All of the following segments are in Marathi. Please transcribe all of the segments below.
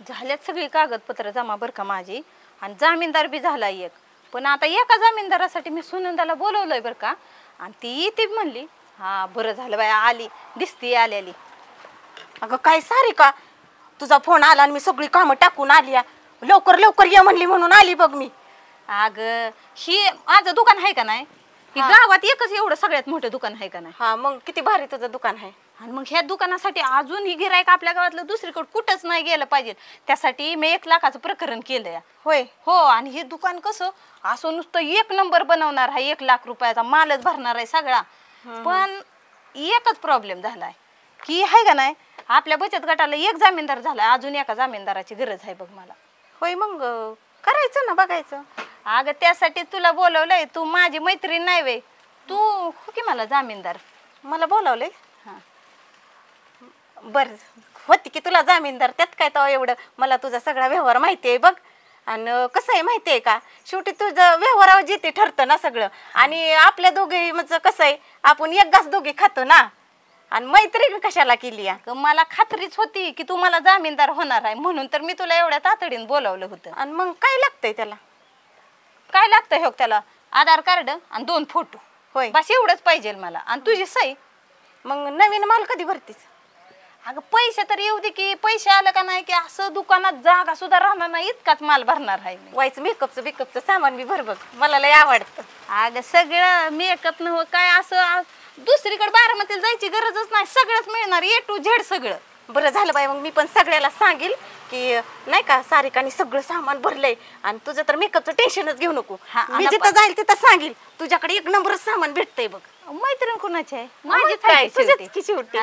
झाल्यात सगळी कागदपत्र जमा बर का माझी आणि जामीनदार बी झाला एक. पण आता एका जामीनदारासाठी मी सुनंदाला बोलवलंय बर का आणि ती ती म्हणली हा बरं झालं बाई आली दिसती आलेली. अगं काय सारिका तुझा फोन आला आणि मी सगळी कामं टाकून आली. लवकर लवकर ये म्हणली म्हणून आली बघ मी. अगं ही माझं दुकान आहे का नाही ही गावात एकच एवढं सगळ्यात मोठं दुकान आहे का नाही. हा मग किती भारी तुझं दुकान आहे. आणि मग ह्या दुकानासाठी अजून ही गिराईक आपल्या गावातलं दुसरीकडे कुठंच नाही गेलं पाहिजे त्यासाठी मी 1 लाखाचं प्रकरण केलंय. होय हो आणि हे दुकान कसं असं नुसतं 1 नंबर बनवणार आहे 1 लाख रुपयाचा मालच भरणार आहे सगळा. पण एकच प्रॉब्लेम झालाय की आहे का नाही आपल्या बचत गटाला एक जामीनदार झालाय अजून एका जामीनदाराची गरज आहे बघ मला. होय मग करायचं ना बघायचं. अगं त्यासाठी तुला बोलवलंय तू माझी मैत्रीण नाही वे तू हो की मला जामीनदार. मला बोलावले बर होती की तुला जामीनदार त्यात काय तो एवढं मला तुझा सगळा व्यवहार माहिती आहे बघ. आणि कसं आहे माहिती आहे का शेवटी तुझं व्यवहारावर जिथे ठरतं ना सगळं. आणि आपल्या दोघे म्हणजे कसं आहे आपण एक घास दोघे खातो ना आणि मैत्री कशाला केली. मला खात्रीच होती की तू मला जामीनदार होणार आहे म्हणून तर मी तुला एवढ्या तातडीने बोलावलं होतं. आणि मग काय लागतंय त्याला काय लागतंय हो त्याला आधार कार्ड आणि 2 फोटो होय बस एवढंच पाहिजे मला आणि तुझी सही. मग नवीन माल कधी भरतीस. अगं पैसे तर येऊ दे की पैसे आलं का नाही की असं दुकानात जागा सुद्धा राहणार नाही इतकाच माल भरणार आहे. व्हायचं मेकअपचं सामान बी भर बघ मला लय आवडतं. अगं सगळं मेकअप न काय असं दुसरीकडे बारामतीला जायची गरजच नाही सगळंच मिळणार A to Z सगळं. बरं झालं बाई मग मी पण सगळ्याला सांगेल की नाही का सारिकाने सगळं सामान भरलंय आणि तुझं तर मेकअपचं टेन्शनच घेऊ नको. मी जिथं जाईल तिथं सांगेल तुझ्याकडे 1 नंबरच सामान भेटतंय बघ. मैत्रीण कुणाची आहे माझीच काय तुझीच की शेवटी.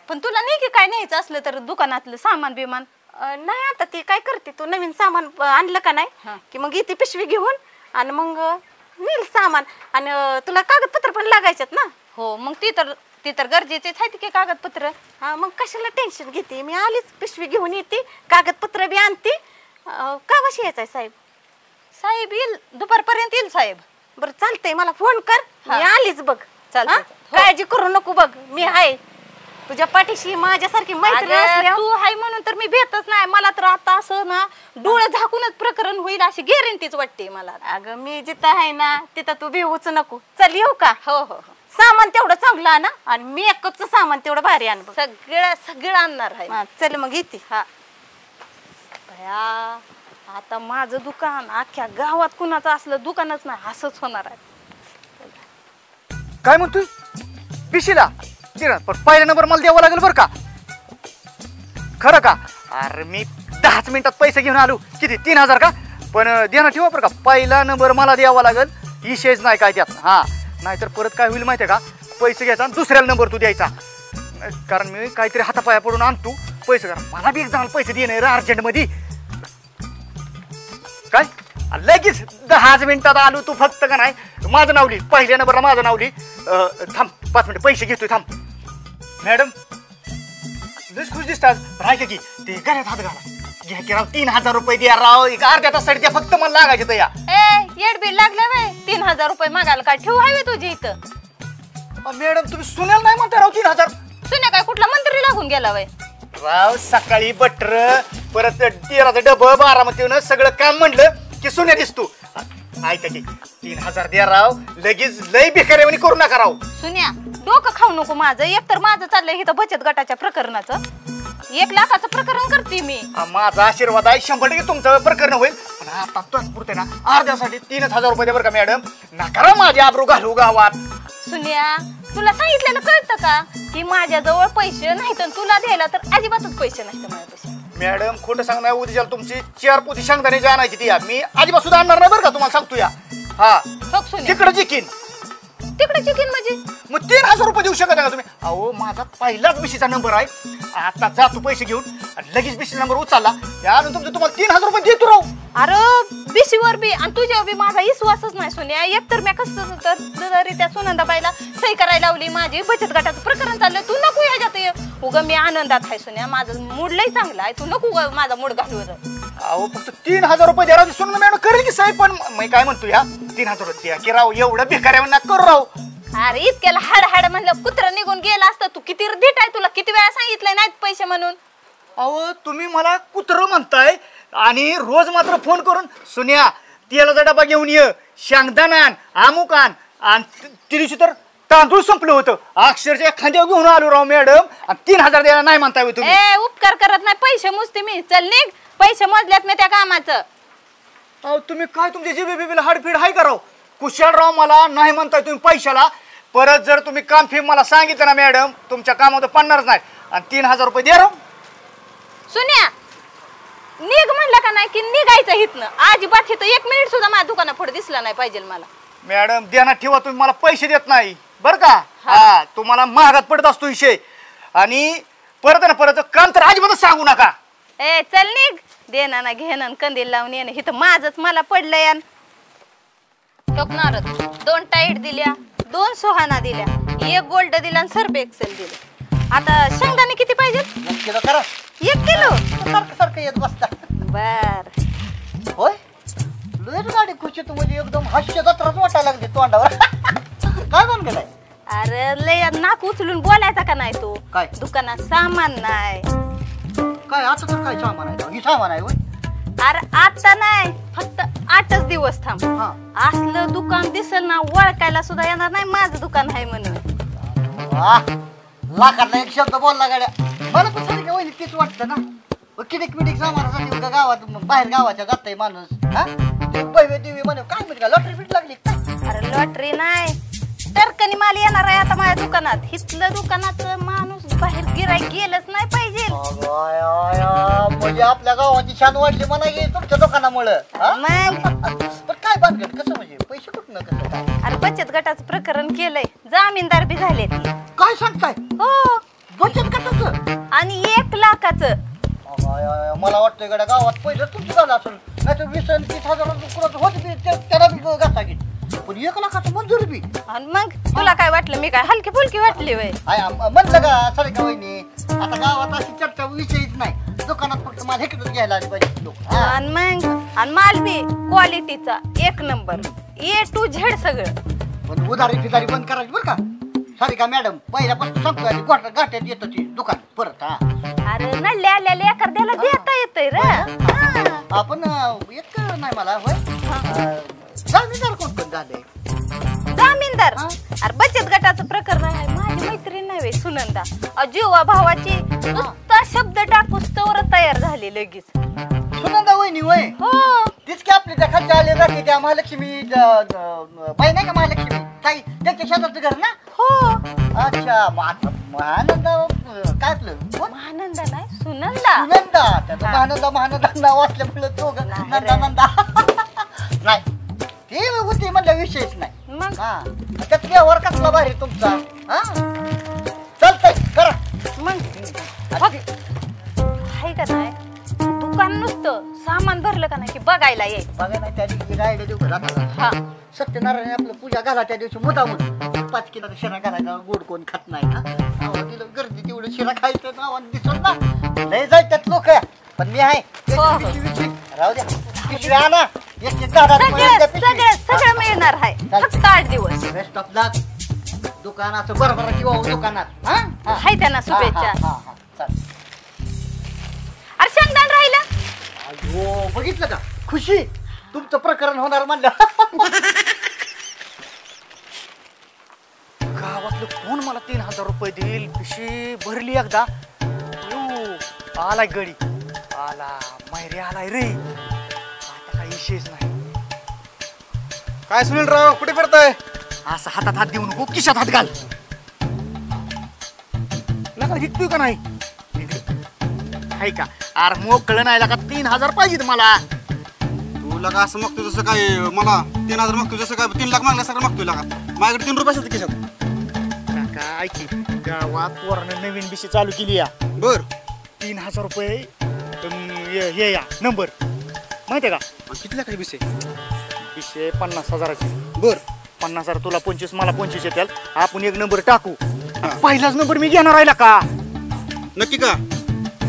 पण तुला नाही की काय न्यायचं असलं तर दुकानातलं सामान बिमान. नाही आता ती काय करते तू नवीन सामान आणलं का नाही की मग इथे पिशवी घेऊन आणि मग नेल सामान. आणि तुला कागदपत्र पण लागायच्यात ना. हो मग ती तर गरजेचेच आहे की कागदपत्र. हा मग कशाला टेन्शन घेते मी आलीच पिशवी घेऊन येते कागदपत्र बी आणते. का वाशी यायचंय साहेब. साहेब येईल दुपारपर्यंत येईल साहेब. बरं चालतंय मला फोन कर मी आलीच बघ. चालतंय काळजी करू नको बघ मी आहे तुझ्या पाठीशी माझ्यासारखी मैत्रीण. तू आहे म्हणून तर मी भेटच नाही मला तर आता असं ना डोळे झाकूनच प्रकरण होईल अशी गॅरंटीच वाटते मला. अगं मी जिथं आहे ना तिथं तू भिवूच नको. चल येऊ का. हो हो हो सामान तेवढं चांगलं आण आणि मेकअपचं सामान तेवढं भारी आण बघ. सगळं आणणार आहे. चल मग येते. हा बया आता माझं दुकान अख्ख्या गावात कुणाचं असलं दुकानच नाही असंच होणार आहे. काय म्हणतोय पिशीला पण पहिला नंबर मला द्यावा लागेल बरं का. खरं का. अरे मी 10च मिनिटात पैसे घेऊन आलो. किती 3000 का. पण देणं ठेवा बरं का पहिला नंबर मला द्यावा लागेल. विषयच नाही काय त्यात. हा नाहीतर परत काय होईल माहिती आहे का पैसे घ्यायचा आणि दुसऱ्याला नंबर तू द्यायचा. कारण मी काहीतरी हातापाया पडून आणतो पैसे करा मला बी एक जण पैसे देणे अर्जंटमध्ये. काय लगेच 10च मिनिटात आलो तू फक्त का नाही माझं नाव लिही पहिल्या नंबरला माझं नाव लिही. थांब 5 मिनिट पैसे घेतोय थांब. मॅडम लस खुश दिसतात राहायचं की ते घरात हात घाला घ्या की राव 3000 रुपये द्या राव. एक अर्ध्या तासासाठी द्या फक्त मला लागायचे तर या. येड बिल लागलं बाय 3000 रुपये मागायला काय ठेवू हवे तुझी इथं. मॅडम तुम्ही सुन्याला नाही म्हणता राव 3000. सुन्या काय कुठला मंत्री लागून गेला वय राव. सकाळी बटर परत तेलाचं डबं बारामतीनं सगळं काम म्हणलं की सुन्या दिसतो. ऐका की 3000 द्या राव लगेच लय भिकाऱ्यावानी करू नका राव. सुन्या डोकं खाऊ नको माझं. एकतर माझं चाललंय इथं बचत गटाच्या प्रकरणाचं 1 लाखाचं प्रकरण करते मी. माझा आशीर्वाद आहे 100% तुमचं प्रकरण होईल. पण आता तात्पुरते ना अर्ध्यासाठी 3000 रुपये द्या बरं का मॅडम. नका राव माझी आबरू घालू गावात. सुन्या तुला सांगितलेलं कळतं का की माझ्याजवळ पैसे नाहीत तुला द्यायला तर अजिबातच पैसे नाहीत माझ्यापाशी. मॅडम खोटं सांग नाही उद्या तुमची 4 पोती शेंगदाणे आणायची ती या मी अजिबात सुद्धा आणणार नाही बरं का तुम्हाला सांगतो या. हा तिकडं जिकीन तिकडे चिकीन म्हणजे मग 3000 रुपये देऊ शकत का तुम्ही. अहो माझा पहिलाच बीसीचा नंबर आहे. आता जातो पैसे घेऊन लगेच बीसी नंबर उचलला अजून तुम्हाला 3000 रुपये देतो राव. अरे बीसीवर बी आणि तुझ्यावर बी माझा विश्वासच नाही सोन्या. एकतर मी कसं तरी त्या सुनंदाबाईला सही करायला लावली माझी बचत गटाचं प्रकरण चाललंय. तू नको ह्याच्यात उगा मी आनंदात आहे सोन्या. माझं मूड लय चांगला आहे. तू नको माझा मूड घालवर. अहो फक्त 3000 रुपये द्या राव. सुनंदा मॅडम करेल की साहेब पण मी काय म्हणतो या 3000 रुपये द्या की राव एवढं भिकाऱ्यावर ना करू राव. अरे इतक्याला हाड हाड म्हणलं कुत्र निघून गेला असतं. तू किती धीट आहे तुला किती वेळा सांगितलंय नाहीत पैसे म्हणून. अहो तुम्ही मला कुत्रं म्हणताय आणि रोज मात्र फोन करून सुन्या तेलाचा डबा घेऊन ये शेंगदाणा आण अमुक आण आणि त्या दिवशी तर तांदूळ संपलं होतं अक्षरशः खांद्यावर घेऊन आलो राव मॅडम आणि 3000 द्यायला नाही म्हणताय होय तुम्ही. ए उपकार करत नाही पैसे मोजते मी चल निघ पैसे मोजल्यात मी त्या कामाचं. अहो तुम्ही काय तुमच्या जीबी बीबीला हाडफीड हाय कराव कुशल राव मला नाही म्हणताय तुम्ही पैशाला परत जर तुम्ही काम फी मला सांगितलं ना मॅडम तुमच्या कामात पडणारच नाही आणि 3000 रुपये द्या राव. सुन्या निघ म्हणलं का नाही की निघायचं हितनं अजिबात इथं 1 मिनिट सुद्धा माझ्या दुकाना पुढे दिसला नाही पाहिजे मला. मॅडम ध्यानात ठेवा तुम्ही मला पैसे देत नाही बरं का. हा तुम्हाला महागात पडत असतो विषय आणि परत ना परत काम तर अजिबातच सांगू नका. ए चल निघ देणं ना घेणं कंदील लावून येणं इथं माझंच मला पडलंय यान. टोकणारच 2 टाईट दिल्या 2 सुहाना दिल्या 1 गोल्ड दिला आणि सर्फ एक्सेल दिले. आता शेंगदाणे किती पाहिजे? 1 किलो करा. 1 किलो सारखं सारखं येत बसता. बर होय लयच गाडी खुशी तू म्हणजे एकदम हास्य जत्राच वाटायला लागली तोंडावर. काय बनगड आहे? अरे लय नाक उचलून बोलायचा का नाही तू? काय? दुकानात सामान नाही. काय आता तर काय सामान आहे ही सामान आहे होय. अरे आता नाही फक्त 8च दिवस थांब. हा असलं दुकान दिसल ना ओळखायला सुद्धा येणार नाही माझं दुकान आहे म्हणून. वाह लाखातला एक शब्द बोलला गाड्या मला पण सगळी काय वहिनी तीच वाटतं ना. किडीक मिडिक सामानासाठी उद्या गावात बाहेर गावाच्या जाताय माणूस हा पैवे देवी म्हणे काय म्हणजे लॉटरी बीट लागली काय? अरे लॉटरी नाही टरकनी माल येणार आहे आता माझ्या दुकानात. हिथलं दुकानात माणूस बाहेर गिराय गेलंच नाही पाहिजे. म्हणजे आपल्या गावाची छान वाढली म्हणा ये तुमच्या दुकानामुळे. मग पण काय बांधगड कसं म्हणजे पैसे कुठं कसं काय? अरे बचत गटाचं प्रकरण केलंय जामीनदार बी झाले ती. काय सांगताय? हो बचत गटाचं आणि 1 लाखाचं. मला वाटतं गड्या गावात पहिलं तुमचं झालं असेल नाही तर 20 आणि 30,000 कुणाचं होत बी त्याला बी घाता घेत पण 1 लाखाचं मंजूर बी. आणि मग तुला काय वाटलं मी काय हलकी फुलकी वाटली वय? म्हणलं का सरे का वहिनी आता गावात अशी चर्चा विषयीच नाही दुकानात फक्त मला इकडे घ्यायला आली पाहिजे लोक. आणि मग आणि माल बी क्वालिटीचा 1 नंबर A to Z सगळं. पण उधारी फिदारी बंद करायची बरं का सरे का मॅडम पहिल्यापासून सांगतो गाठ्यात येतं ती दुकान परत. हा अरे नडले आलेले एखाद्याला देता येतंय रे. आपण एक नाही मला होय जामीनदार कोण कोण झाले? जामीनदार अरे बचत गटाचं प्रकरण आहे. माझी मैत्रीण नाही वे सुनंदा जीवा भावाची नुसता शब्द टाकूस तर तयार झाली लगेच. सुनंदा वहिनी होय. हो तीच की आपली त्या खालच्या आले राहते त्या महालक्ष्मी बाई नाही का महालक्ष्मी ताई त्यांच्या शेजारचं घर ना. हो अच्छा महानंदा काय आपलं महानंदा नाही सुनंदा. सुनंदा त्याचं महानंदा नाव असल्यामुळे तो नंदा नंदा नाही ते होते म्हणलं विषयच नाही. मग हा त्यात व्यवहार कसला भारी तुमचा. हा चालतंय करा मग आहे का नाही दुकान नुसतं सामान भरलं का नाही की बघायला ये. बघा नाही त्या दिवशी राहिलं देऊ घरात हा सत्यनारायण आपलं पूजा घाला त्या दिवशी मुदामून 5 किलो शिरा घालायचा गोड कोण खात नाही ना तिला गर्दी तेवढं शिरा खायचं नावाने दिसत ना लय जायच्यात लोक पण मी आहे राहू द्या पिशवी आणा सगळं मिळणार आहे फक्त 8 दिवस. बेस्ट ऑफ लक दुकानाचं बरोबर किंवा दुकानात हाय त्यांना शुभेच्छा. चालेल. अरे शेंगदाण राहिलं. अयो बघितलं का खुशी तुमचं प्रकरण होणार म्हणलं. गावातलं कोण मला 3000 रुपये देईल पिशी भरली एकदा आलाय गडी आला मायरे आलाय रे आता काही विषयच नाही. काय सुनील राव कुठे फिरताय? असं हातात हात देऊ नको खिशात हात घाल. लगा जिततोय का नाही आहे का अरे मोकळं नाही लगा 3000 पाहिजे मला. तू लगा असं मागतो जसं काय मला 3000 मागतो जसं काय 3 लाख मागल्या सगळं मागतोय लगा माझ्याकडे 3 रुपये असतात खिशात. काका ऐकी गावात पोरानं नवीन बिशी चालू केली या बर 3000 रुपये हे या नंबर माहितीये का? किती लाखाची बिसे? बिशे 50,000ची. बर 50,000 तुला 25 मला 25 येतील आपण एक नंबर टाकू. पहिलाच नंबर मी घेणार राहिला का? नक्की का?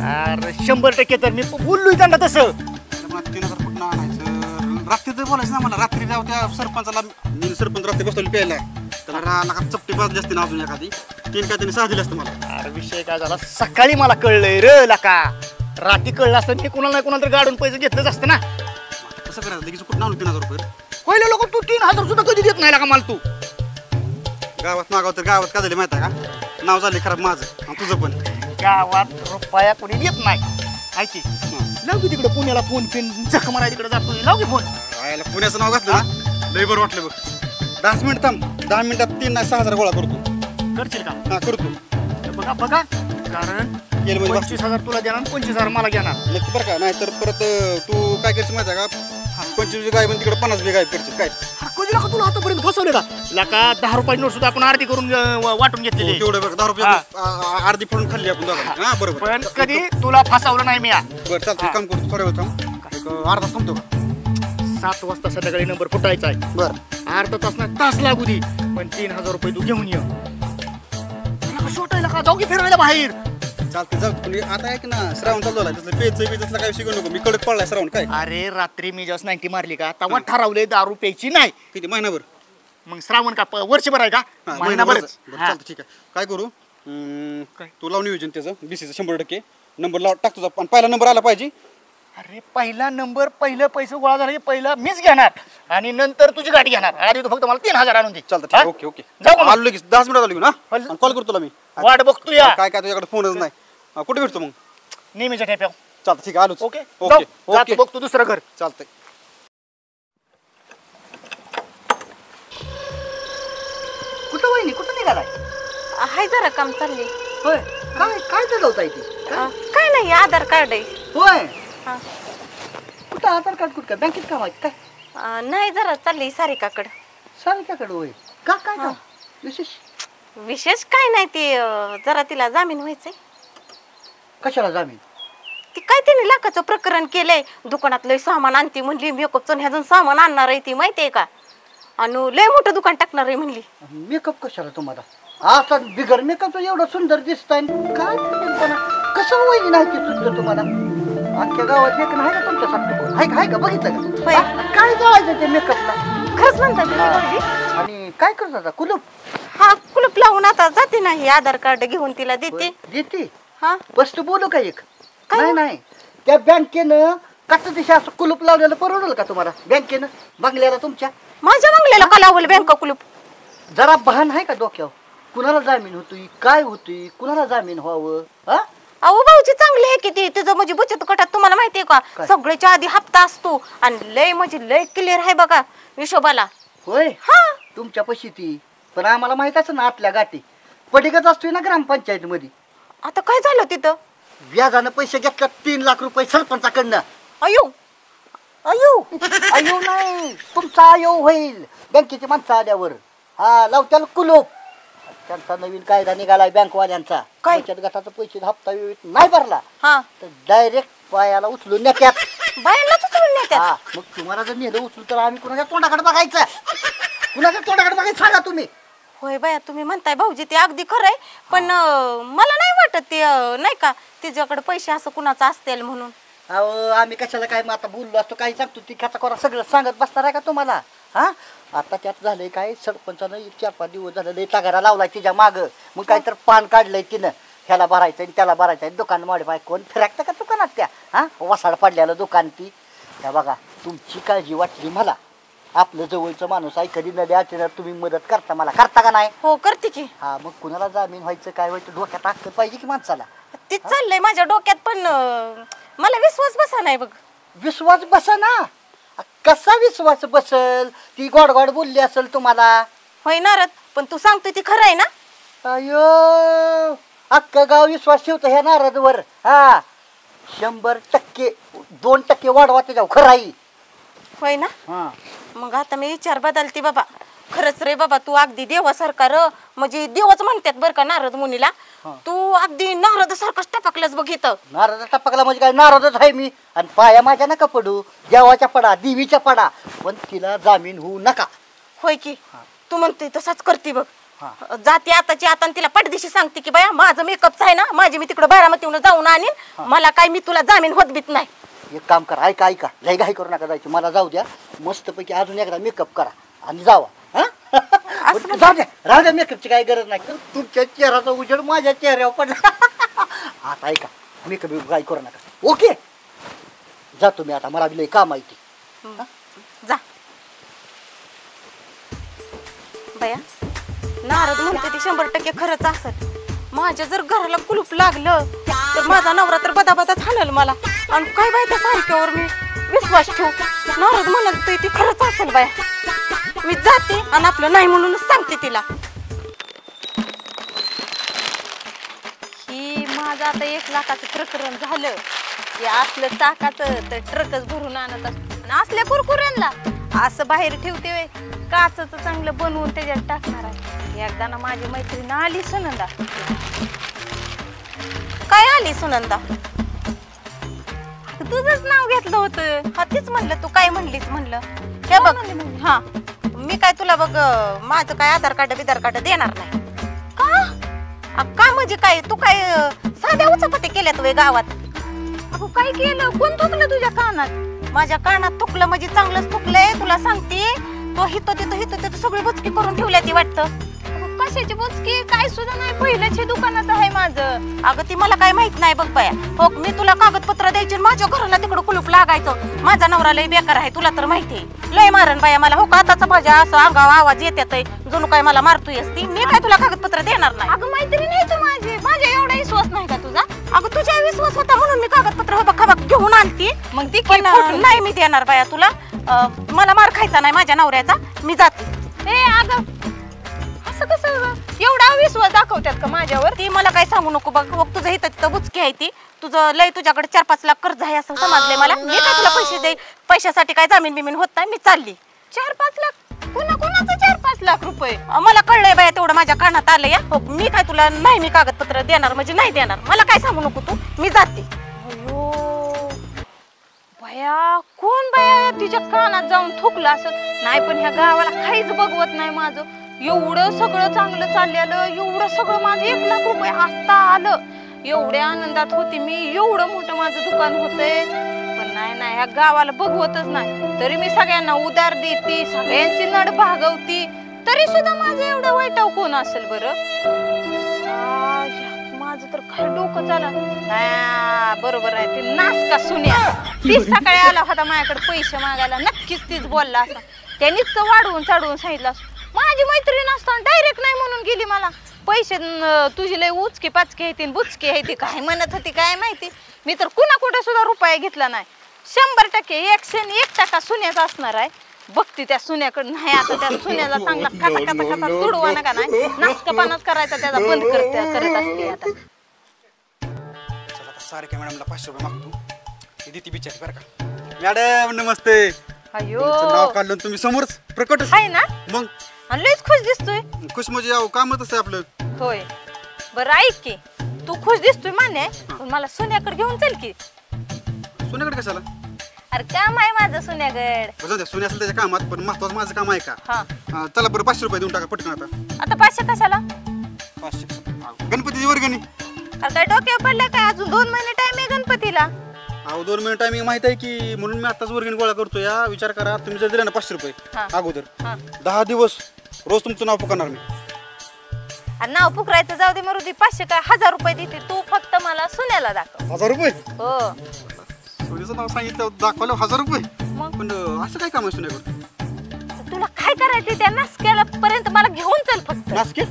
अरे 100% तर मी बोललोय त्यांना तसं. 3000 कुठं आणायचं रात्री तर बोलायचं ना मला रात्री जाऊ त्या सरपंचाला मी सरपंच रात्री बसवली प्यायला त्याला चपटी बाजली असते ना अजून एखादी 3 काय त्यांनी 6 दिले असतं मला. अरे विषय काय झाला सकाळी मला कळलंय र लका रात्री कळलं असतं मी कोणाला नाही कोणाला तरी गाडून पैसे घेतलंच असतं ना. कसं करायचं लगेच कुठं आणू 3000 रुपये? पहिले लोक तू 3000 सुद्धा कधी देत नाही का मला तू. गावात मागाव तर गावात का झाले माहिती आहे का? नाव झाले खराब माझं आणि तुझं पण. गावात रुपया कोणी देत नाही. ऐकी लाव की तिकडे पुण्याला फोन पिन जख माराय तिकडे जातो लाव की फोन. राहायला पुण्याचं नाव घातलं ना लय बरं वाटलं बघ. 10 मिनिट थांब. 10 मिनिटात 3 नाही 6000 गोळा करतो. करशील का? हा करतो. बघा बघा कारण केलं म्हणजे 25,000 तुला देणार 25,000 मला घेणार. नक्की बरं का? नाही तर परत तू काय करशील माहिती आहे का? 25 गाय पण तिकडे 50 गाय करशील काय? कधी नका तुला आतापर्यंत फसवले का लका 10 रुपयाची नोट सुद्धा आपण अर्धी करून वाटून घेतलेली. तेवढं बरं 10 रुपये अर्धी फोडून खाल्ली आपण दोघांनी. हा बरोबर. पण कधी तुला फसवलं नाही मी. बरं चालतं काम करतो थोड्या वेळ थांब. एक अर्धा तास थांबतो का? 7 वाजता संध्याकाळी नंबर फुटायचा आहे. बरं अर्धा तास ना तास लागू दे पण 3000 रुपये तू घेऊन ये. शोटायला का जाऊ की फिरायला बाहेर. चालते जाऊ. पण आता ऐक ना श्रावण चालू झाला तसलं पेचं काय शिकू नको. मी कडक पडलाय श्रावण काय. अरे रात्री मी जस्ट 90 मारली का तेव्हा ठरवले दारू प्यायची नाही. किती महिनाभर? मग श्रावण का वर्षभर आहे का? हा, महिनाभरच. बरं, चालतं ठीक आहे. काय करू तू लाव नियोजन त्याचं BCचं 100% नंबर लाव टाक तुझा. पण पहिला नंबर आला पाहिजे. अरे पहिला नंबर पहिलं पैसे गोळा झाले पहिलं मीच घेणार आणि नंतर तुझी गाडी घेणार. अरे तू फक्त मला 3000 आणून दे. चालतं हा? ठीक. ओके जाऊ का मग? आलो लगेच 10 मिनिटात आलो ना. कॉल करतो तुला मी. वाट बघतो या काय तुझ्याकडे फोनच नाही. कुठे भेटतो मग? नेहमीच्या ठेप्यावर. चालतं ठीक आहे आलोच. ओके ओके जाऊ. ओके बघतो दुसरं घर. चालतंय. कुठं वहिनी कुठं निघालाय? हाय जरा काम चालली. होय काय काय चालवताय ती? काय नाही आधार कार्ड आहे. होय हा. कुठं आधार कार्ड कुठं बँकेत काम आहे काय? नाही जरा चालली सारिकाकडं. सारिकाकडे होय का काय हा. विशेष विशेष काय नाही ते जरा तिला जामीन व्हायचंय. कशाला जामीन? ती काय तिने लाखाचं प्रकरण केलंय. दुकानात लय सामान आणती म्हणली. मेकअपचं ह्याचं सामान आणणार आहे ती माहितीये का. आणि लय मोठं दुकान टाकणार आहे म्हणली. मेकअप कशाला तुम्हाला? आता बिगर मेकअप एवढं सुंदर दिसताय काय कसं वहिनी नाही की सुचलं तुम्हाला? अख्ख्या गावात एक नाही का तुमच्यासारखं? हाय का बघितलं होय. का? काय जायचं ते मेकअपला? खरंच म्हणता तुम्ही भाऊजी? आणि काय करत आता कुलूप हा कुलूप लावून आता जाते नाही. आधार कार्ड घेऊन तिला देते. देते हा वस्तू बोलू का एक? काय? नाही नाही त्या बँकेनं कसं दिशा असं कुलूप लावलेलं परवडेल का तुम्हाला? बँकेनं बंगल्याला तुमच्या माझ्या बंगल्याला का लावलं बँक कुलूप? जरा भान आहे का डोक्यावर? कुणाला जामीन होतोय काय होतोय कुणाला जामीन व्हावं? हा अहो भाऊजी चांगले आहे किती तुझं म्हणजे बचत गटात तुम्हाला माहितीये का काय? सगळ्याच्या आधी हप्ता असतो आणि लय म्हणजे लय क्लिअर आहे बघा हिशोबाला. होय हा तुमच्या पशी ती पण आम्हाला माहित असं ना आतल्या गाठी पडिकच असतोय ना ग्रामपंचायत मध्ये. आता काय झालं तिथं? व्याजानं पैसे घेतला 3 लाख रुपये सरपंचाकडनं. अयो अयो अयो नाही तुमचा अयो होईल बँकेची माणसं आल्यावर. हा लाव त्याला कुलूप. त्यांचा नवीन कायदा निघालाय बँकवाल्यांचा. काय? बचत गटाचा पैसे हप्ता वेळेत नाही भरला हा तर डायरेक्ट पायाला उचलून नेत्यात. बायांनाच उचलून नेत्यात. हा मग तुम्हाला जर नेलं उचलू तर आम्ही कुणाच्या तोंडाकडे बघायचं? कुणाच्या तोंडाकडे बघायचं सांगा तुम्ही. होय बाया तुम्ही म्हणताय भाऊजी ते अगदी खरंय पण मला नाही वाटत ते नाही का तिच्याकडे पैसे असं कुणाचं असतील म्हणून. अहो आम्ही कशाला काय मग आता बोललो असतो काही सांगतो ती खाता करा सगळं सांगत बसणार आहे का तुम्हाला? हा आता त्यात झालंय काय सरपंचानं 4-5 दिवस झालं लय तगारा लावलाय तिच्या माग. मग काय तर पान काढलंय तिनं ह्याला भरायचं त्याला भरायचं. दुकान मॉडिफाय कोण फिराकतं का दुकानात त्या? हा वसाड पडलेलं दुकान ती. त्या बघा तुमची काळजी वाटली मला. आपलं जवळचं माणूस आहे कधी नदी अचानक तुम्ही मदत करता मला करता का नाही? हो करते की. हा मग कुणाला जामीन व्हायचं काय व्हायचं डोक्यात टाकलं पाहिजे की माणसाला. तीच चाललंय माझ्या डोक्यात पण मला विश्वास बसा नाही बघ. विश्वास बसा ना. कसा विश्वास बसल? ती गोड गोड बोलली असेल तुम्हाला. होय नारद पण तू सांगतोय ती खरं आहे ना? अयो अख्खा गाव विश्वास ठेवतो ह्या नारदवर. हा 100% 2% वाढवा त्याच्यावर खरं आहे. होय ना? हा मग आता मी विचार बदलते बाबा. खरंच रे बाबा तू अगदी देवासारखा र म्हणजे देवच म्हणतात बरं का नारद मुनीला. तू अगदी नारद सारखाच टपकलाच बघ इथं. नारद टपकला म्हणजे काय? नारदच आहे मी. आणि पाया माझ्या नका पडू. देवाच्या पडा देवीच्या पडा पण तिला जामीन होऊ नका. होय की तू म्हणते तसाच करते बघ. हा. जाते आताची आता आणि तिला पटदिशी सांगते की बाया माझं मेकअपचं आहे ना माझी मी तिकडे बारामतीहून जाऊन आणीन. मला काय मी तुला जामीन होत बीत नाही. एक काम करा ऐका ऐका लय घाई करू नका जायची. मला जाऊ द्या मस्तपैकी अजून एकदा मेकअप करा आणि जावा. असं जाऊ द्या राहू द्या मेकअपची काही गरज नाही. तुमच्या चेहऱ्याचा उजेड माझ्या चेहऱ्यावर पडला. आता ऐका मेकअप काय करू नका. ओके जातो मी आता, मला बी लय काम आहे ती. जा बया. नारद म्हणते ती 100% खरंच असेल. माझ्या जर घराला कुलूप लागलं तर माझा नवरा तर बदाबदाच हाणल मला. आणि काय बाय त्या सारख्यावर मी विश्वास ठेवू. नारद म्हणत ती खरंच असेल बाया. मी जाते आणि आपलं नाही म्हणूनच सांगते तिला. ही माझं आता 1 लाखाचं प्रकरण झालं की असलं चाकाचं तर ट्रकच भरून आणत असतो. आणि असल्या कुरकुऱ्यांना असं बाहेर ठेवते वे, काचचं चांगलं बनवून त्याच्यात टाकणार आहे. एकदा ना माझी मैत्रीण आली सुनंदा. काय आली सुनंदा? तुझंच नाव घेतलं होतं. हा तीच म्हणलं, तू काय म्हणलीस म्हणलं. हे बघ हा, मी काय तुला बघ माझं काय आधार कार्ड बिधार कार्ड देणार नाही. का म्हणजे काय तू काय साध्या उचापत्या केल्यात वे गावात? अगं काय केलं? कोण थुकलं तुझ्या कानात? माझ्या कानात तुकलं म्हणजे चांगलंच तुकलंय. तुला सांगते तो हितो तिथं सगळी बुचकी करून ठेवल्या ती वाटतं. कशाची बुचकी? काय सुद्धा नाही. पहिल्याच्या दुकानात आहे माझं. अगं ती मला काय माहित नाही बघ बाया. हो मी तुला कागदपत्र द्यायची, माझ्या घराला तिकडं कुलूप लागायचं. माझा नवरा लय बेकार आहे, तुला तर माहितीये. लय मारण बाया मला. हो का आताचा माझ्या असं अंगावर आवाज येतात जणू काय मला मारतोय असती. मी काय तुला कागदपत्र देणार नाही. अगं मैत्रीण आहे तू माझी. माझ्या एवढा विश्वास नाही का तुझा? अगं तुझ्या विश्वास होता म्हणून मी कागदपत्र खबा घेऊन आणते. मग ती पण नाही मी देणार बाया तुला. मला मार खायचा नाही माझ्या नवऱ्याचा. मी जाते. ए अगं असं कसं? एवढा विश्वास दाखवतात का माझ्यावर? ती मला काय सांगू नको बघ. बघ तुझं इथं तिथं बुचकी आहे ती. तुझं लय तुझ्याकडे 4-5 लाख कर्ज आहे असं समजलंय मला. मी काय तुला पैसे दे, पैशासाठी काय जामीन बिमीन होत नाही. मी चालली. 4-5 लाख? कोणाचं 4-5 लाख रुपये? मला कळलंय बाया तेवढं माझ्या कानात आलंय या. हो मी काय तुला नाही मी कागदपत्र देणार म्हणजे नाही देणार. मला काय सांगू नको तू. मी जाते. अयो बया, कोण बया तिच्या कानात जाऊन थुकलं असं? नाही पण ह्या गावाला काहीच बघवत नाही माझं. एवढं सगळं चांगलं चाललेलं, एवढं सगळं माझं 1 लाख रुपये असता आलं. एवढ्या आनंदात होती मी. एवढं मोठं माझं दुकान होतंय. पण नाही ह्या गावाला बघवतच नाही. तरी मी सगळ्यांना उधार देते, सगळ्यांची नड भागवती, तरी सुद्धा माझं एवढं वाईटाव कोण असेल बरं? माझं तर काय डोकं चाललं. बरोबर आहे. ते नासका सुन्या तीच सकाळी आला होता माझ्याकडे पैसे मागायला. नक्कीच तीच बोलला असता. त्यांनीच वाढवून चढवून सांगितलं असं. माझी मैत्रीण असताना डायरेक्ट नाही म्हणून गेली मला. पैसे तुझी लय उचके पाचके येते बुचके येते काय म्हणत होती काय माहिती. मी तर कुणा कुठे सुद्धा रुपया घेतला नाही. 100% 101% सुन्याचा असणार आहे. बघती त्या सुन्याकडे. नाही आता त्या सुन्याला चांगला खाता तुडवा नका नाही नासकापानाच करायचा त्याचा बंद करत असते आता. चला सारिका मॅडमला 500 रुपये मागतो. ती देती बिचारी बरं का. मॅडम नमस्ते. अयो तुमचं नाव काढलं तुम्ही समोरच प्रकट आहे ना. मग आणि लयच खुश दिसतोय. खुश म्हणजे अहो कामच आहे आपलं. होय बरं ऐक की, तू खुश दिसतोय मान्य, पण मला सोन्याकडे घेऊन चल की. सोन्याकडे कशाला? अरे काम आहे माझं सोन्याकडे. जाऊ द्या सोन्या असेल त्याच्या कामात, पण महत्वाचं माझं काम आहे का? हा चला बरं 500 रुपये देऊन टाका पटकन आता. आता 500 कशाला? 500 गणपतीची वर्गणी. अरे काय डोक्यावर पडलं काय? अजून 2 महिने टाइम आहे गणपतीला. अहो 2 महिने टायमिंग माहित आहे की, म्हणून मी आताच वर्गणी गोळा करतो. या विचार करा, तुम्ही जर दिले ना 500 रुपये अगोदर 10 दिवस रोज तुमचं नाव पुकारणार मी. अरे नाव पुकरायचं जाऊ दे मरुदी. 500 काय 1000 रुपये देते. तू फक्त मला सोन्याला दाखव. 1000 रुपये? हो सोन्याचं नाव सांगितलं दाखवलं 1000 रुपये. मग पण असं काय काम आहे सोन्याकडे? तुला काय करायचं त्या नासक्याला पर्यंत मला घेऊन चल फक्त. नासके?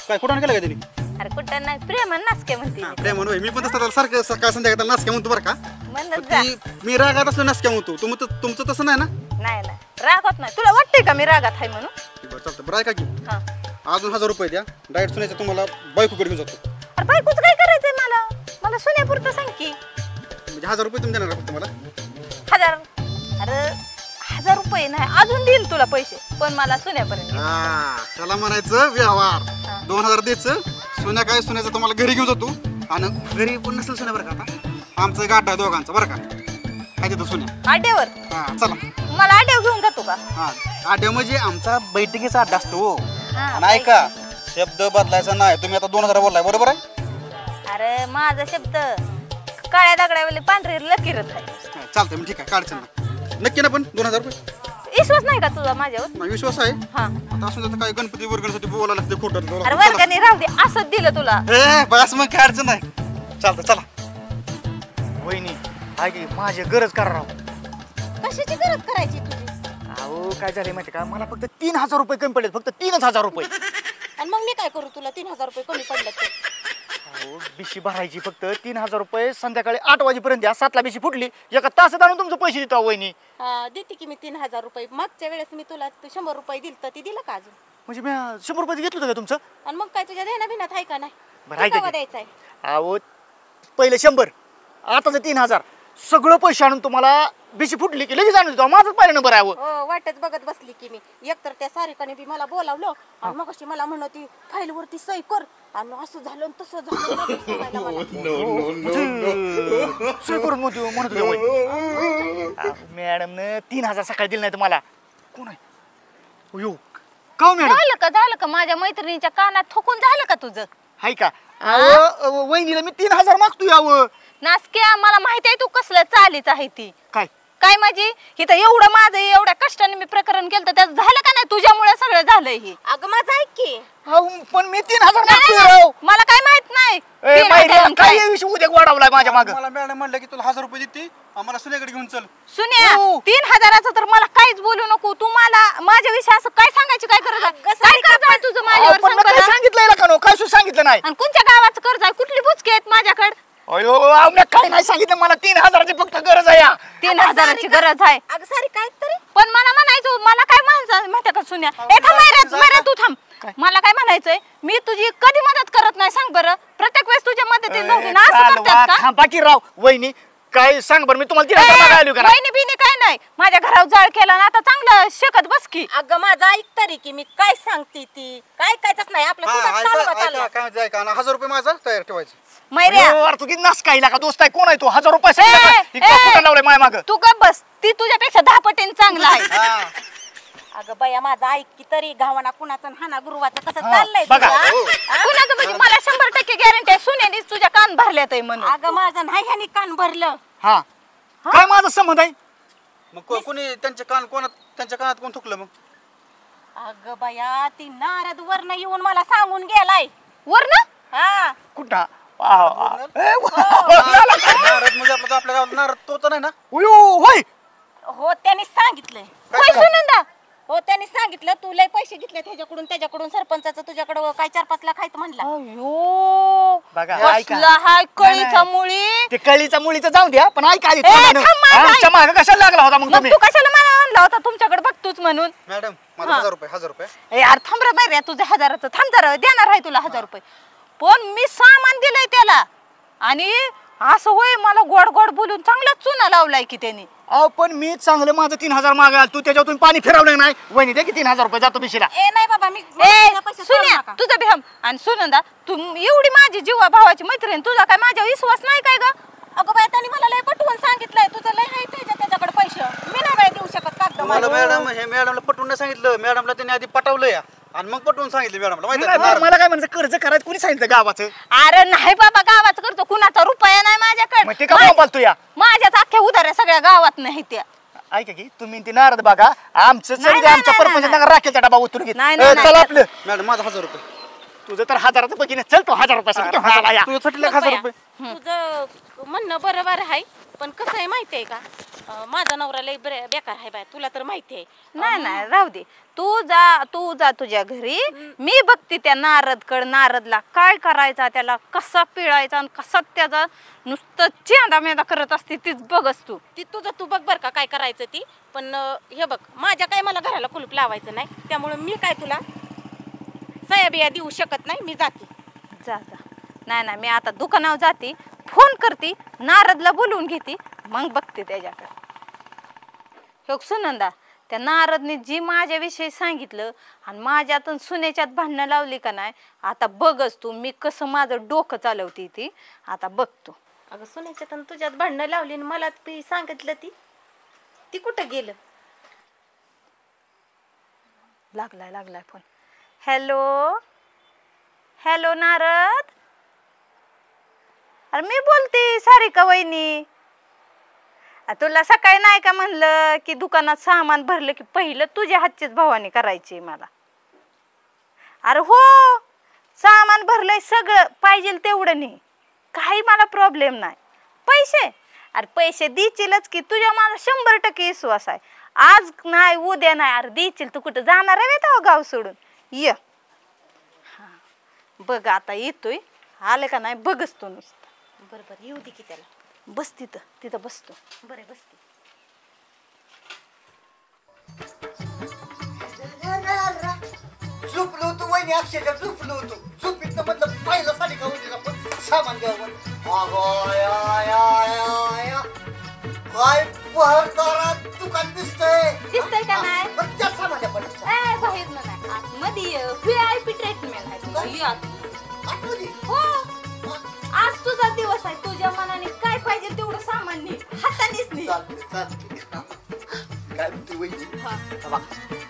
काय कुठं केलं का त्यांनी? अरे कुठं नाही, प्रेमान नासके म्हणते. प्रेम म्हणून मी पण तसं सारखं सकाळ संध्याकाळ नासक्या म्हणतो बरं का. म्हणत जा. मी रागात असलो नासक्या म्हणतो. तुमचं तसं नाही ना? नाही रागात नाही. तुला वाटतंय का मी रागात आहे म्हणून? बरं चालतं. बरं ऐका की, हा अजून 1000 रुपये द्या. डायरेक्ट सोन्याचं तुम्हाला बायकोकडे घेऊन जातो. अरे बायकोच काय करायचंय मला? मला सोन्यापुरतं सांग की. म्हणजे 1000 रुपये तुम्ही देणार फक्त मला? 1000? अरे 1000 रुपये नाही, अजून देईल तुला पैसे, पण मला सोन्यापर्यंत. त्याला म्हणायचं व्यवहार. 2000 द्यायचं. सोन्या काय सोन्याचं तुम्हाला घरी घेऊन जातो. आणि घरी पण नसेल सोन्या बरं का. आता आमचं गाड्डा आहे दोघांचं बरं का. काय देतो सोन्या? आड्यावर? चला. मला आड्यावर घेऊन जातो का? आड्या म्हणजे आमचा बैठकीचा अड्डा असतो. हा, आणि ऐका, शब्द बदलायचा नाही. तुम्ही आता 2000 बोललाय बरोबर आहे? अरे माझा शब्द काळ्या दगडावाले पांढरी लकीरच आहे. चालतंय मग ठीक आहे. काढचं ना नक्की ना. पण 2000 रुपये विश्वास नाही का तुझा माझ्यावर? नाही विश्वास आहे. हा आता असं जातं काय गणपती वर्गणीसाठी बोलायला लागते खोटं. अरे वर्गाने राहू दे, असंच दिलं तुला. बस मग काय अडचण नाही. चालतं चला. हाय की माझी गरज करा राव. कशाची गरज करायची तुझी? अहो काय झालंय माहिती का मला फक्त 3,000 रुपये कमी पडलेत फक्त 3,000 रुपये. आणि मग मी काय करू तुला 3,000 रुपये कमी पडले तर? अहो बिशी भरायची फक्त 3,000 रुपये संध्याकाळी 8 वाजेपर्यंत द्या. 7ला बिशी फुटली एका तासात आणून तुमचे पैसे देतो वहिनी. हा देते की मी 3,000 रुपये. मागच्या वेळेस मी तुला 100 रुपये दिलं तर ती दिलं का अजून? म्हणजे मी 100 रुपये घेतलं होतं का तुमचं? आणि मग काय तुझ्या देण्या बिनात आहे का नाही? बरं आहे केव्हा का द्यायचं आहे? अहो पहिले 100 आताच 3,000 सगळं पैसे आणून तुम्हाला बिशी फुटली की लगेच आणून देतो. माझाच पहिला नंबर आहे. हो वाटच बघत बसली की मी. एकतर त्या सारिकाने बी मला बोलावलं आणि मग अशी मला म्हणती फाईल वरती सही कर आणि असं झालं आणि तसं झालं ना ते सांगायला मला. सोय करून म्हणत होते मॅडमनं 3,000 सकाळी दिले नाही तुम्हाला. कोण आहे यो का मॅडम? झालं का माझ्या मैत्रिणीच्या कानात ठोकून झालं का तुझं? हाय का? अहो वहिनीला मी 3,000 मागतो यावं. नासक्या मला माहिती आहे तू कसलं चालीच आहे ती. काय काय माझी इथं एवढं माझं एवढ्या कष्टाने मी प्रकरण केलं तर त्याचं झालं का नाही? तुझ्यामुळे सगळं झालंय हे. अगं माझं ऐक की. अहो पण मी 3,000 नाही, मागतोय नाही, राव. मला काय माहित नाही. ए, 3,000 माहिती आणि काय काय? या विषयी उद्या वाढवलाय माझ्या मागं. मला मॅडम म्हणलं की तुला 1,000 रुपये देते आम्हाला सुनेकडे घेऊन चल. सुन्या हो. 3,000चं तर मला काहीच बोलू नको. तू मला माझ्याविषयी असं काय सांगायची काय गरज आहे? अगं, काय कर्ज आहे तुझं अहो, माझ्यावर पण मी सांग काय बरं? सांगितलंय का नो काय सांगितलं नाही. आणि कोणत्या गावाचं कर्ज आहे? कुठली बुचकी आहेत माझ्याकडे? अयो मी काय नाही सांगितलं मला 3,000ची फक्त गरज आहे या. 3,000ची गरज आहे. अगं सारी काय तरी पण मला म्हणायचं मला काय म्हणायचं माहिती का सुन्या? ए थांब मायरा तू थांब. मला काय म्हणायचंय मी तुझी कधी मदत करत नाही सांग बरं. प्रत्येक वेळेस तुझ्या मदतीत नव्हती ना असं करतात का? थांबा की राव वहिनी काय सांग बरं मी तुम्हाला 3,000 मागायला आलो का? वहिनी बिनी काय नाही. माझ्या घरावर जाळ केला ना आता चांगलं शेकत बस की. अगं माझं ऐक तरी की मी काय सांगते ती काय कायच नाही आपलं हा, तुझं ऐका, चालवा ऐका, चालवा. काय म्हणते, ऐका ना, 1,000 रुपये माझा तयार ठेवायचं. मैऱ्या अरे तू किती नास काहीला का दोस्त आहे कोण आहे तो 1,000 रुपये ए, ए, लावले माझ्या मागं. तू गप बस. ती तुझ्यापेक्षा 10 पटीने चांगला आहे. हा. अगं बया माझं ऐक की तरी गावाना कुणाचं आणि हाना गुरुवाचं कसं हा, चाललंय बघा. तुझं, हो. हा? कुणाचं म्हणजे मला 100% गॅरंटी आहे सुनेनीच तुझ्या कान भरल्यात आहे म्हणून. अगं माझं नाही ह्यानी कान भरलं. हा काय माझा संबंध आहे? मग कोणी त्यांच्या कानात कोण थुकलं मग? अगं बया ती नारद वरनं येऊन मला सांगून गेलाय. वरनं हा कुठं नारद म्हणजे आपल्या गावात नारद तोच नाही ना? होय हो त्यांनी सांगितलंय. होय सुनंदा. हो त्यांनी सांगितलं तू लय पैसे घेतले त्याच्याकडून सरपंचाचं तुझ्याकडं काय 4-5 लाख आहेत म्हणला. अयो बघा, ऐका. कसला हाय कळीचा नाही. मुळी. ते कळीचा मुलीचं जाऊ द्या पण ऐका आधी थांब माझं आमच्या मागं कशाला लागला होता मग मग तुम्ही? तू कशाला मला आणला होता तुमच्याकडे बघतोच म्हणून? मॅडम माझा 1,000 रुपये. ए यार थांब रे बाहेर तुझ्या 1,000चं थांब जरा देणार आहे तुला 1,000 रुपये. पण मी सामान दिलंय त्याला आणि असं होय मला गोड गोड बोलून चांगला चुना लावलाय की त्यांनी. अहो पण मी चांगलं माझं 3,000 मागाल तू त्याच्यातून पाणी फिरवलं नाही वहिनी दे की 3,000 रुपये जातो बिशीला. ए नाही बाबा मी ए पैसे सोडू सुन्या नका. तुझं बिहम आणि सुनंदा तू एवढी माझी जीवा भावाची मैत्रीण तुझा काय माझ्यावर विश्वास नाही काय ग? अगं बाय त्यांनी मला लय पटवून सांगितलंय तुझं लय आहे त्याच्याकडे पैसे मी नाही बाय देऊ शकत कागद मला मॅडम हे मॅडमला पटवून नाही सांगितलं. मॅडमला त्यांनी आधी पटवलं या आणि मग पटवून सांगितलं मॅडमला माहिती आहे का? नाही, मला काय म्हणायचं कर्ज करायचं कुणी सांगितलं गावाचं? अरे नाही बाबा गावाचं करतो कुणाचा रुपया नाही मग ते का माझ्याकडे. बोलतो या? माझ्याच अख्ख्या उधाऱ्या सगळ्या गावात नाही त्या. ऐका की तुम्ही ती नारद बघा आमचं नाही, चल नाही, आमच्या नाही, परपंच नाही. राखेलचा डबा उतरून घेत नाही, नाही, चल नाही. आपलं मॅडम माझा 1,000 रुपये. तुझं तर 1,000चं बघिने चल तो 1,000 रुपये तुझ्यासाठी 1,000 रुपये. तुझं म्हणणं बरोबर आहे पण कसं आहे माहितीये का माझा नवरा लय बेकार आहे बाय तुला तर माहिती आहे. नाही नाही राहू दे. तू जा तुझ्या घरी. मी बघते त्या नारदला काय करायचा त्याला कसा पिळायचा आणि कसा त्याचा नुसतं चेंदा मेंदा करत असते तीच बघस तू. ती तुझं तू बघ बर का काय करायचं ती पण हे बघ माझ्या काय मला घराला कुलूप लावायचं नाही त्यामुळे मी काय तुला सयाबिया देऊ शकत नाही. मी जाते. जा नाही मी आता दुकानावर जाते फोन करते नारदला बोलवून घेते मग बघते त्याच्याकडे. हो सुनंदा त्या नारदने जी माझ्याविषयी सांगितलं आणि माझ्यातून सुनेच्यात भांडणं लावली का नाही आता बघच तू मी कसं माझं डोकं चालवते ती आता बघतो. अगं सुनेच्यात आणि तुझ्यात भांडणं लावली आणि मला ती सांगितलं ती कुठं गेलं? लागलाय फोन. हॅलो नारद. अरे मी बोलते सारिका वहिनी. तुला सकाळी नाही का म्हणलं की दुकानात सामान भरलं की पहिलं तुझ्या हातचीच भावानी करायची मला. अरे हो सामान भरलंय सगळं पाहिजे तेवढं नाही काही मला प्रॉब्लेम नाही. पैसे अरे पैसे देशीलच की, तुझ्या मला 100% विश्वास आहे. आज नाही उद्या नाही, अरे देशील. तू कुठं जाणार आहे तेव्हा गाव सोडून? ये बघ आता येतोय, आले का नाही बघच तू नुसतं. बरोबर येऊ दे की त्याला. बस तिथं बसतो. बरं बसते. झोपलो होतो वहिनी, अक्षरशः झोपलो होतो. झोपीतनं म्हटलं पहिलं साडी का होती पण सामान घ्यावं. अगं, या. काय पहरदारात दुकान दिसतंय. दिसतंय का नाही? पण त्यात सामान द्या पण. ए बाहेर नाही, आतमध्ये VIP ट्रीटमेंट आहे तुला. ये आत. आतमध्ये? हो, आज तुझा दिवस आहे. तुझ्या मनाने काय पाहिजे तेवढं सामान ने, हातानेच ने. चालते. काय म्हणते वहिनी? हा. बघा,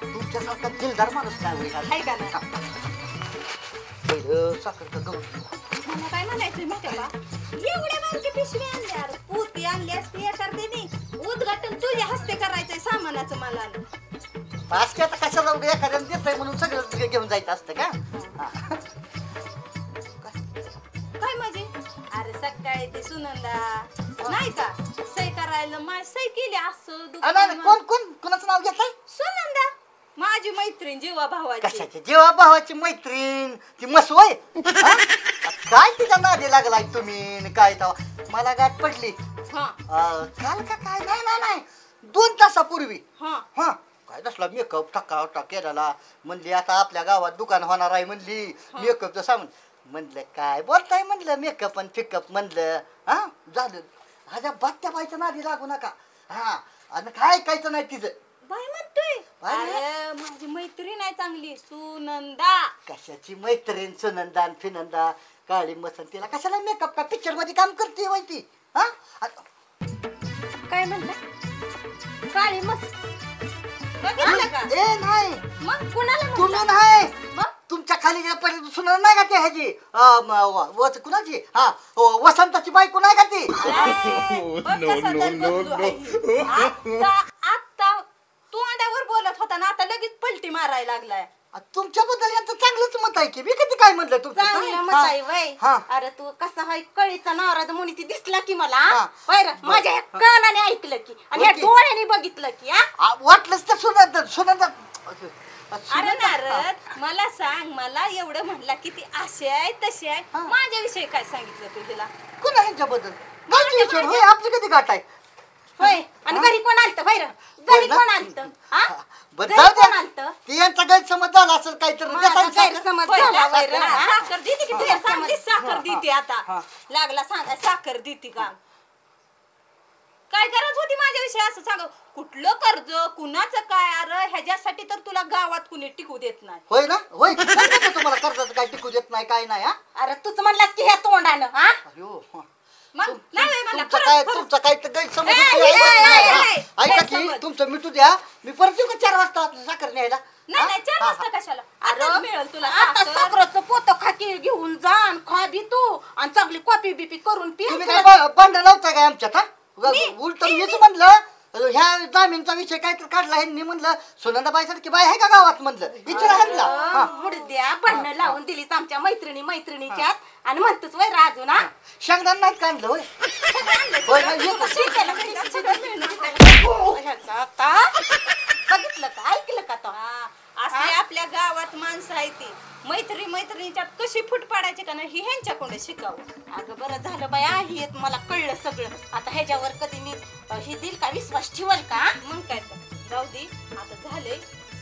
तुमच्यासारखा दिलदार माणूस काय होईल? आहे का नाही? पहिलं साखर का गहू? मला काय म्हणायचंय माहिती का, एवढ्या बारकी पिशवी आणली, अरे पोती आणली असती एखादी नाही, उद्घाटन तुझ्या हस्ते करायचंय सामानाचं. मला आज की आता कशाला उद्या एखाद्याला देतंय म्हणून सगळं घेऊन जायचं असतं का? हा. काय म्हणजे? अरे सकाळी ते सुनंदा नाही का सही करायला, माझी सही केली असं नाही, कोणाचं नाव घेताय? सुनंदा, माझी मैत्रीण जीवा भावाची. कशाची जेव्हा भावाची मैत्रीण ती मसवय काय तिच्या नादी लागलाय तुम्ही? काय तेव्हा मला गाठ पडली हा काल का काय? नाही 2 तासापूर्वी. हा हा काय तसला मेकअप टक्का केलेला. म्हणली आता आपल्या गावात दुकान होणार आहे म्हणली मेकअपचं सामान. म्हणलं काय बोलताय म्हणलं मेकअप आणि फिकअप म्हणलं. हा झालं माझ्या बात्या बाईच्या नादी लागू नका. हा आणि काय ऐकायचं नाही तिचं. बाय म्हणतोय, अरे माझी मैत्रीण आहे चांगली सुनंदा. कशाची मैत्रीण सुनंदा आणि फिनंदा काळी मसन? तिला कशाला मेकअप का पिक्चर मध्ये काम करते माहिती? हा काय म्हणलं? काळी मस्त बघितलं का? ए नाही मग कुणाला तुम्ही म्हणलं? नाही, मग तुमच्या खाली पहिले सुनंदा नाही का ती ह्याची कुणाची? हा वसंताची बायको नाही का ती? बघ कसा दरबदलू आहे. आता तोंडावर बोलत होता ना, आता लगेच पलटी मारायला लागलाय. तुमच्याबद्दल यांचं चांगलंच मत आहे की. मी कधी काय म्हणलं चांगलं मत आहे वय. हा. अरे तू कसा हाय कळीचा नारद मुनी ती दिसला की मला. हा. बरं माझ्या ह्या कानाने ऐकलं की आणि ह्या ओके. डोळ्याने बघितलं की. हा वाटलंच तर सुनंदा अरे नारद, मला सांग, मला एवढं म्हणला की ती अशी आहे तशी आहे, माझ्याविषयी काय सांगितलं तू तिला? कुणा ह्यांच्याबद्दल? गावची विचार होय, आपली कधी गाठ आहे? होय. आणि घरी कोण आलत बाहेर? घरी ना? कोण आलत? हा बरं घरी जाऊ कोण द्या. आलत? ती यांचा गैरसमज झाला असेल काहीतरी. माझा गैरसमज होय, झाला साखर वैर. हा? साखर देते की तुला? चांगली साखर देते आता. लागला सांगा साखर देते का? काय करत होती माझ्याविषयी असं सांग. कुठलं कर्ज कुणाचं काय? अरे ह्याच्यासाठी तर तुला गावात कुणी टिकू देत नाही. होय ना? होय सांगितलं का तुम्हाला कर्जाचं काय टिकू देत नाही काय नाही? हा अरे तूच म्हणलास की ह्या तोंडानं. हा अयो, हा. मग नाही होय मला तुमचा खरंच- काय खरंच. तुमचा काय तर गैरसमज ए, आहे. ए, ऐका की ए, नाही, ए, हा. ए, ऐका की गैरसमज. तुमचं मिटू द्या. मी परत येऊ का 4 वाजता साखर न्यायला? नाही नाही 4 हा, वाजता कशाला? अरे आता मिळेल तुला आता साखर. साखरेचं पोतं खाकी घेऊन जा आणि खा बी तू आणि चांगली कॉफी बिपी करून पी. तुम्ही काय भांडण लावताय काय आमच्यात? हा उलट मीच म्हणलं ह्या जामीनचा विषय काय तर काढला ह्यांनी. म्हणलं सुनंदाबाई सारखी बाई आहे का गावात? म्हणलं विचार ह्यांना. मुडद्या भांडणं लावून दिलीस आमच्या मैत्रिणीच्यात आणि म्हणतोच वय राजू ना. शेंगदाण नाही काढलं होय? होय ना, येतो. आता बघितलं का? ऐकलं का तो? असले आपल्या गावात माणसं आहे ती मैत्रिणीच्यात कशी फूट पाडायची का नाही ही ह्यांच्याकडे शिकावं. अगं बरं झालं बाया, हे मला कळलं सगळं. आता ह्याच्यावर कधी मी हे देईल का? विश्वास ठेवल का? मग काय तर जाऊ दे, आता झालंय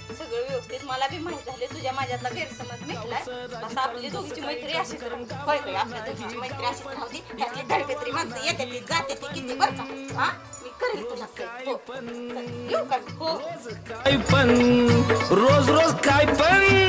सगळं व्यवस्थित. मला बी माहित झाले तुझ्या माझ्यातला गैरसमज मिटलाय. आता आपली दोघीची मैत्री अशीच राहू. होय होय, आपल्या दोघींची मैत्री अशीच राहू दे. त्यातली धडपेत्री माणसं येते ती जाते ती किती बरं का? हा मी करेल तुला काही. हो चल, येऊ का? हो काय पण रोज रोज काय पण